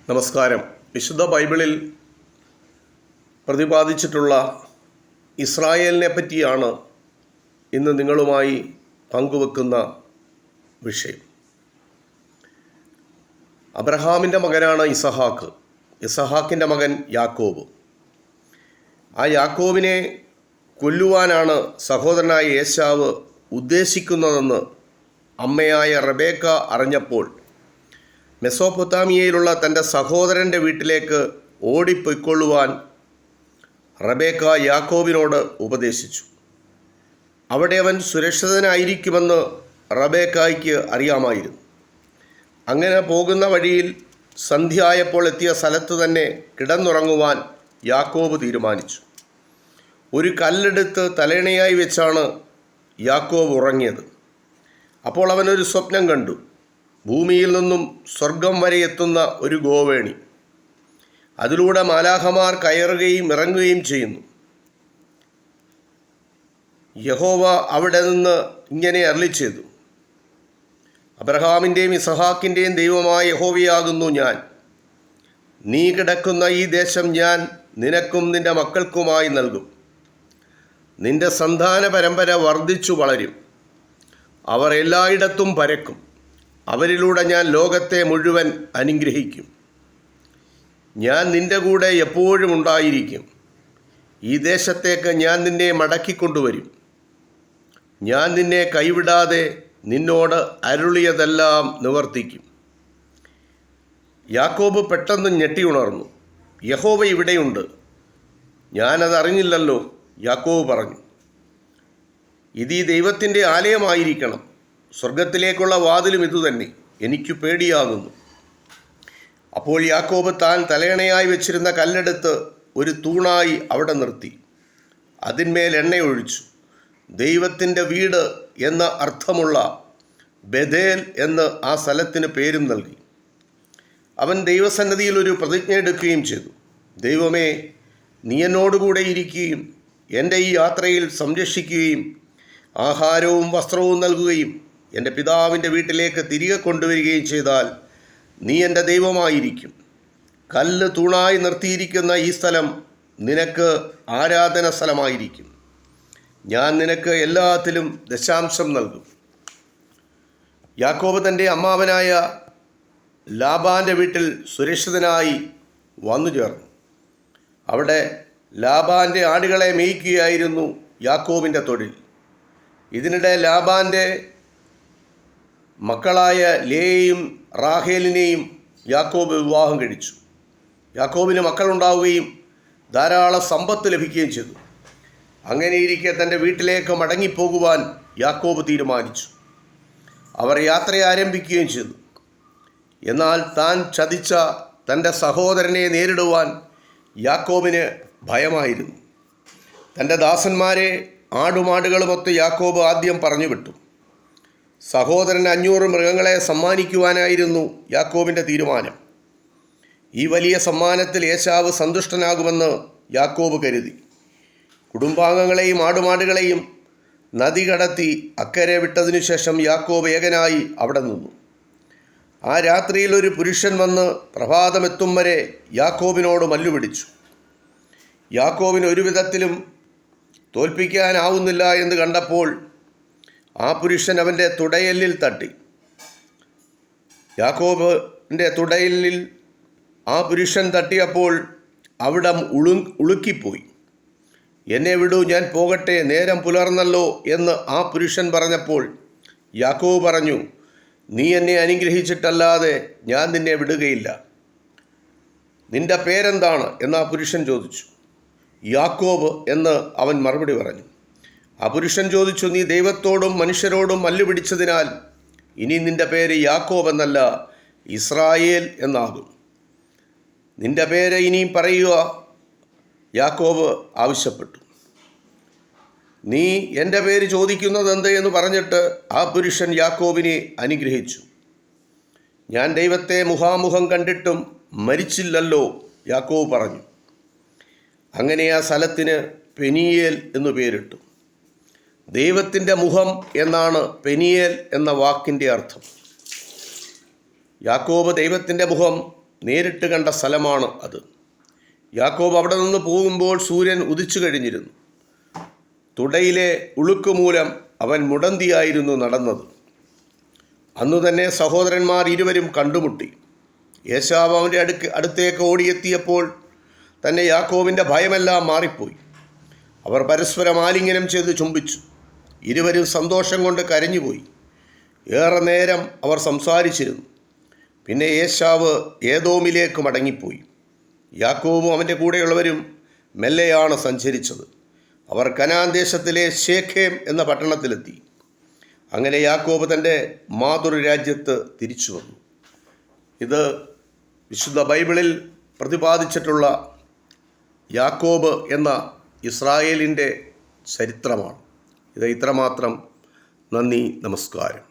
നമസ്കാരം. വിശുദ്ധ ബൈബിളിൽ പ്രതിപാദിച്ചിട്ടുള്ള ഇസ്രായേലിനെ പറ്റിയാണ് ഇന്ന് നിങ്ങളുമായി പങ്കുവെക്കുന്ന വിഷയം. അബ്രഹാമിൻ്റെ മകനാണ് ഇസഹാക്ക്. ഇസഹാക്കിൻ്റെ മകൻ യാക്കോബ്. ആ യാക്കോബിനെ കൊല്ലുവാനാണ് സഹോദരനായ ഏശാവ് ഉദ്ദേശിക്കുന്നതെന്ന് അമ്മയായ റബേക്ക അറിഞ്ഞപ്പോൾ മെസോപ്പൊത്താമിയയിലുള്ള തൻ്റെ സഹോദരൻ്റെ വീട്ടിലേക്ക് ഓടിപ്പൊയ്ക്കൊള്ളുവാൻ റബേക്ക യാക്കോബിനോട് ഉപദേശിച്ചു. അവിടെ അവൻ സുരക്ഷിതനായിരിക്കുമെന്ന് റബേക്കായ്ക്ക് അറിയാമായിരുന്നു. അങ്ങനെ പോകുന്ന വഴിയിൽ സന്ധ്യയായപ്പോൾ എത്തിയ സ്ഥലത്ത് തന്നെ കിടന്നുറങ്ങുവാൻ യാക്കോബ് തീരുമാനിച്ചു. ഒരു കല്ലെടുത്ത് തലയണയായി വെച്ചാണ് യാക്കോബ് ഉറങ്ങിയത്. അപ്പോൾ അവനൊരു സ്വപ്നം കണ്ടു. ഭൂമിയിൽ നിന്നും സ്വർഗം വരെ എത്തുന്ന ഒരു ഗോവേണി. അതിലൂടെ മാലാഖമാർ കയറുകയും ഇറങ്ങുകയും ചെയ്യുന്നു. യഹോവ അവിടെ നിന്ന് ഇങ്ങനെ അരുളിച്ചെയ്തു: അബ്രഹാമിൻ്റെയും ഇസഹാക്കിൻ്റെയും ദൈവമായ യഹോവയാകുന്നു ഞാൻ. നീ കിടക്കുന്ന ഈ ദേശം ഞാൻ നിനക്കും നിൻ്റെ മക്കൾക്കുമായി നൽകും. നിൻ്റെ സന്താന പരമ്പര വർദ്ധിച്ചു വളരും. അവർ എല്ലായിടത്തും പരക്കും. അവരിലൂടെ ഞാൻ ലോകത്തെ മുഴുവൻ അനുഗ്രഹിക്കും. ഞാൻ നിൻ്റെ കൂടെ എപ്പോഴും ഉണ്ടായിരിക്കും. ഈ ദേശത്തേക്ക് ഞാൻ നിന്നെ മടക്കിക്കൊണ്ടുവരും. ഞാൻ നിന്നെ കൈവിടാതെ നിന്നോട് അരുളിയതെല്ലാം നിവർത്തിക്കും. യാക്കോബ് പെട്ടെന്ന് ഞെട്ടിയുണർന്നു. യഹോവ ഇവിടെയുണ്ട്, ഞാനതറിഞ്ഞില്ലല്ലോ. യാക്കോബ് പറഞ്ഞു, ഇത് ഈ ദൈവത്തിൻ്റെ ആലയമായിരിക്കണം. സ്വർഗത്തിലേക്കുള്ള വാതിലും ഇതുതന്നെ. എനിക്ക് പേടിയാകുന്നു. അപ്പോൾ യാക്കോബ് താൻ തലയണയായി വെച്ചിരുന്ന കല്ലെടുത്ത് ഒരു തൂണായി അവിടെ നിർത്തി. അതിന്മേൽ എണ്ണയൊഴിച്ചു. ദൈവത്തിൻ്റെ വീട് എന്ന അർത്ഥമുള്ള ബേഥേൽ എന്ന് ആ സ്ഥലത്തിന് പേരും നൽകി. അവൻ ദൈവസന്നിധിയിൽ ഒരു പ്രതിജ്ഞ എടുക്കുകയും ചെയ്തു. ദൈവമേ, നീ എന്നോടുകൂടെ ഇരിക്കുകയും എൻ്റെ ഈ യാത്രയിൽ സംരക്ഷിക്കുകയും ആഹാരവും വസ്ത്രവും നൽകുകയും എൻ്റെ പിതാവിൻ്റെ വീട്ടിലേക്ക് തിരികെ കൊണ്ടുവരികയും ചെയ്താൽ നീ എൻ്റെ ദൈവമായിരിക്കും. കല്ല് തൂണായി നിർത്തിയിരിക്കുന്ന ഈ സ്ഥലം നിനക്ക് ആരാധന സ്ഥലമായിരിക്കും. ഞാൻ നിനക്ക് എല്ലാത്തിലും ദശാംശം നൽകും. യാക്കോബ് തൻ്റെ അമ്മാവനായ ലാബാൻ്റെ വീട്ടിൽ സുരക്ഷിതനായി വന്നു ചേർന്നു. അവിടെ ലാബാൻ്റെ ആടുകളെ മേയ്ക്കുകയായിരുന്നു യാക്കോബിൻ്റെ തൊഴിൽ. ഇതിനിടെ ലാബാൻ്റെ മക്കളായ ലേയെയും റാഹേലിനെയും യാക്കോബ് വിവാഹം കഴിച്ചു. യാക്കോബിന് മക്കളുണ്ടാവുകയും ധാരാളം സമ്പത്ത് ലഭിക്കുകയും ചെയ്തു. അങ്ങനെയിരിക്കെ തൻ്റെ വീട്ടിലേക്ക് മടങ്ങിപ്പോകുവാൻ യാക്കോബ് തീരുമാനിച്ചു. അവർ യാത്ര ആരംഭിക്കുകയും ചെയ്തു. എന്നാൽ താൻ ചതിച്ച തൻ്റെ സഹോദരനെ നേരിടുവാൻ യാക്കോബിന് ഭയമായിരുന്നു. തൻ്റെ ദാസന്മാരെ ആടുമാടുകളുമൊത്ത് യാക്കോബ് ആദ്യം പറഞ്ഞു വിട്ടു. സഹോദരന് 500 മൃഗങ്ങളെ സമ്മാനിക്കുവാനായിരുന്നു യാക്കോബിൻ്റെ തീരുമാനം. ഈ വലിയ സമ്മാനത്തിൽ ഏശാവ് സന്തുഷ്ടനാകുമെന്ന് യാക്കോബ് കരുതി. കുടുംബാംഗങ്ങളെയും ആടുമാടുകളെയും നദി കടത്തി അക്കരെ വിട്ടതിനു ശേഷം യാക്കോബ് ഏകനായി അവിടെ നിന്നു. ആ രാത്രിയിൽ ഒരു പുരുഷൻ വന്ന് പ്രഭാതമെത്തും വരെ യാക്കോബിനോട് മല്ലുപിടിച്ചു. യാക്കോബിന് ഒരു വിധത്തിലും തോൽപ്പിക്കാനാവുന്നില്ല എന്ന് കണ്ടപ്പോൾ ആ പുരുഷൻ അവൻ്റെ തുടയെല്ലിൽ തട്ടി. യാക്കോബിൻ്റെ തുടയെല്ലിൽ ആ പുരുഷൻ തട്ടിയപ്പോൾ അവിടം ഉളുക്കിപ്പോയി. എന്നെ വിടൂ, ഞാൻ പോകട്ടെ, നേരം പുലർന്നല്ലോ എന്ന് ആ പുരുഷൻ പറഞ്ഞപ്പോൾ യാക്കോബ് പറഞ്ഞു, നീ എന്നെ അനുഗ്രഹിച്ചിട്ടല്ലാതെ ഞാൻ നിന്നെ വിടുകയില്ല. നിന്റെ പേരെന്താണ് എന്ന് ആ പുരുഷൻ ചോദിച്ചു. യാക്കോബ് എന്ന് അവൻ മറുപടി പറഞ്ഞു. ആ പുരുഷൻ ചോദിച്ചു, നീ ദൈവത്തോടും മനുഷ്യരോടും മല്ലുപിടിച്ചതിനാൽ ഇനി നിന്റെ പേര് യാക്കോബ് എന്നല്ല, ഇസ്രായേൽ എന്നാകും. നിന്റെ പേര് ഇനിയും പറയുക. യാക്കോബ് ആവശ്യപ്പെട്ടു. നീ എൻ്റെ പേര് ചോദിക്കുന്നത് എന്ത് എന്ന് പറഞ്ഞിട്ട് ആ പുരുഷൻ യാക്കോബിനെ അനുഗ്രഹിച്ചു. ഞാൻ ദൈവത്തെ മുഖാമുഖം കണ്ടിട്ടും മരിച്ചില്ലല്ലോ, യാക്കോബ് പറഞ്ഞു. അങ്ങനെ ആ സ്ഥലത്തിന് പെനീയേൽ എന്നു പേരിട്ടു. ദൈവത്തിൻ്റെ മുഖം എന്നാണ് പെനീയേൽ എന്ന വാക്കിൻ്റെ അർത്ഥം. യാക്കോബ് ദൈവത്തിൻ്റെ മുഖം നേരിട്ട് കണ്ട സ്ഥലമാണ് അത്. യാക്കോബ് അവിടെ നിന്ന് പോകുമ്പോൾ സൂര്യൻ ഉദിച്ചു കഴിഞ്ഞിരുന്നു. തുടയിലെ ഉളുക്ക് മൂലം അവൻ മുടന്തിയായിരുന്നു നടന്നത്. അന്നു തന്നെ സഹോദരന്മാർ ഇരുവരും കണ്ടുമുട്ടി. ഏശാവ് അവൻ്റെ അടുത്തേക്ക് ഓടിയെത്തിയപ്പോൾ തന്നെ യാക്കോബിൻ്റെ ഭയമെല്ലാം മാറിപ്പോയി. അവർ പരസ്പരം ആലിംഗനം ചെയ്ത് ചുംബിച്ചു. ഇരുവരും സന്തോഷം കൊണ്ട് കരഞ്ഞുപോയി. ഏറെ നേരം അവർ സംസാരിച്ചിരുന്നു. പിന്നെ ഏശാവ് ഏദോമിലേക്ക് മടങ്ങിപ്പോയി. യാക്കോബും അവൻ്റെ കൂടെയുള്ളവരും മെല്ലെയാണ് സഞ്ചരിച്ചത്. അവർ കനാൻ ദേശത്തിലെ ശേഖേം എന്ന പട്ടണത്തിലെത്തി. അങ്ങനെ യാക്കോബ് തൻ്റെ മാതൃരാജ്യത്ത് തിരിച്ചു വന്നു. ഇത് വിശുദ്ധ ബൈബിളിൽ പ്രതിപാദിച്ചിട്ടുള്ള യാക്കോബ് എന്ന ഇസ്രായേലിൻ്റെ ചരിത്രമാണ്. ഇത് ഇത്രമാത്രം. നന്ദി, നമസ്കാരം.